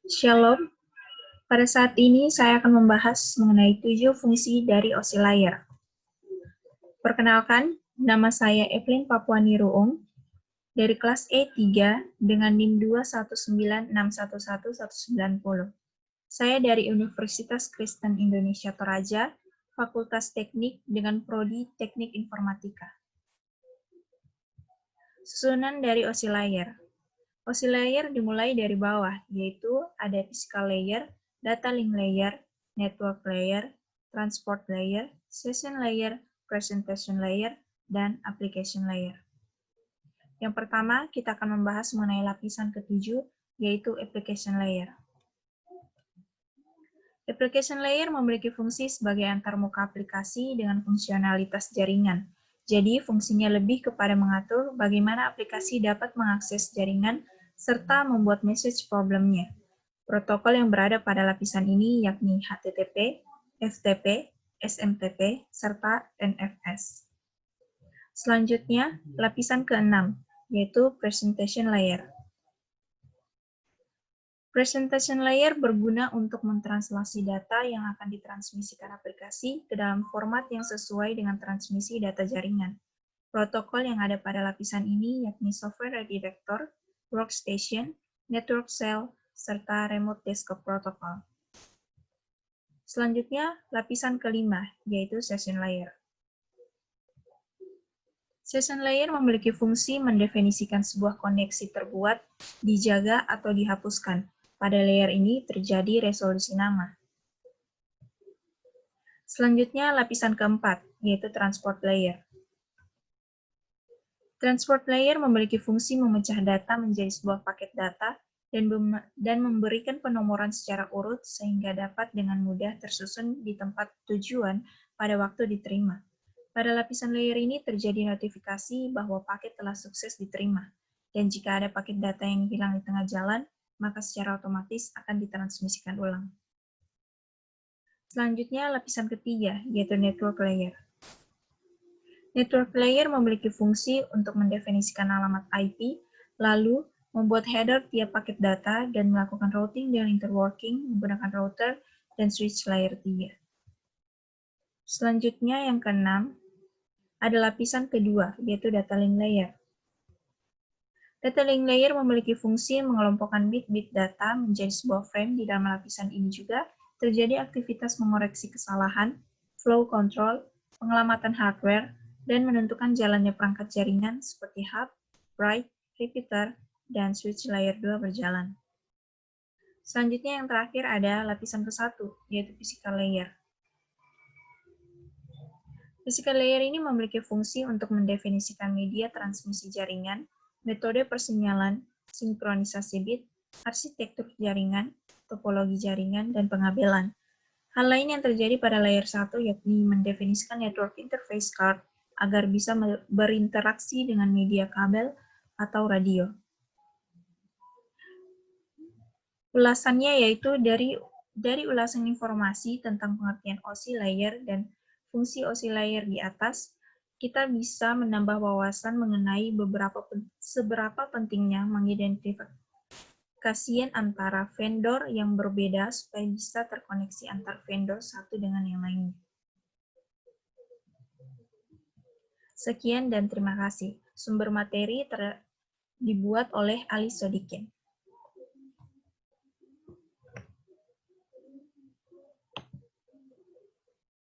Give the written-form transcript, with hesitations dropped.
Shalom, pada saat ini saya akan membahas mengenai 7 fungsi dari OSI layer. Perkenalkan, nama saya Evelyn Papuani Ruung dari kelas E3 dengan NIM 219611190. Saya dari Universitas Kristen Indonesia Toraja, Fakultas Teknik dengan Prodi Teknik Informatika. Susunan dari OSI layer. OSI layer dimulai dari bawah, yaitu ada physical layer, data link layer, network layer, transport layer, session layer, presentation layer, dan application layer. Yang pertama, kita akan membahas mengenai lapisan ketujuh, yaitu application layer. Application layer memiliki fungsi sebagai antarmuka aplikasi dengan fungsionalitas jaringan. Jadi, fungsinya lebih kepada mengatur bagaimana aplikasi dapat mengakses jaringan serta membuat message problemnya. Protokol yang berada pada lapisan ini yakni HTTP, FTP, SMTP, serta NFS. Selanjutnya, lapisan ke-6, yaitu presentation layer. Presentation layer berguna untuk mentranslasi data yang akan ditransmisikan aplikasi ke dalam format yang sesuai dengan transmisi data jaringan. Protokol yang ada pada lapisan ini yakni Software Redirector, Workstation, Network Cell, serta Remote Desktop Protocol. Selanjutnya, lapisan kelima, yaitu Session Layer. Session layer memiliki fungsi mendefinisikan sebuah koneksi terbuat, dijaga, atau dihapuskan. Pada layer ini terjadi resolusi nama. Selanjutnya, lapisan keempat, yaitu transport layer. Transport layer memiliki fungsi memecah data menjadi sebuah paket data dan memberikan penomoran secara urut sehingga dapat dengan mudah tersusun di tempat tujuan pada waktu diterima. Pada lapisan layer ini terjadi notifikasi bahwa paket telah sukses diterima, dan jika ada paket data yang hilang di tengah jalan, maka secara otomatis akan ditransmisikan ulang. Selanjutnya, lapisan ketiga, yaitu network layer. Network layer memiliki fungsi untuk mendefinisikan alamat IP, lalu membuat header tiap paket data, dan melakukan routing dan interworking menggunakan router dan switch layer 3. Selanjutnya, yang keenam, ada lapisan kedua, yaitu data link layer. Data link layer memiliki fungsi mengelompokkan bit-bit data menjadi sebuah frame. Di dalam lapisan ini juga terjadi aktivitas mengoreksi kesalahan, flow control, pengelamatan hardware, dan menentukan jalannya perangkat jaringan seperti hub, write, repeater, dan switch layer 2 berjalan. Selanjutnya yang terakhir ada lapisan ke-1, yaitu physical layer. Physical layer ini memiliki fungsi untuk mendefinisikan media transmisi jaringan, metode persinyalan, sinkronisasi bit, arsitektur jaringan, topologi jaringan, dan pengabelan. Hal lain yang terjadi pada layer 1 yakni mendefinisikan network interface card agar bisa berinteraksi dengan media kabel atau radio. Ulasannya yaitu dari ulasan informasi tentang pengertian OSI layer dan fungsi OSI layer di atas, kita bisa menambah wawasan mengenai seberapa pentingnya mengidentifikasikan antara vendor yang berbeda supaya bisa terkoneksi antar vendor satu dengan yang lainnya. Sekian dan terima kasih. Sumber materi dibuat oleh Ali Sodikin.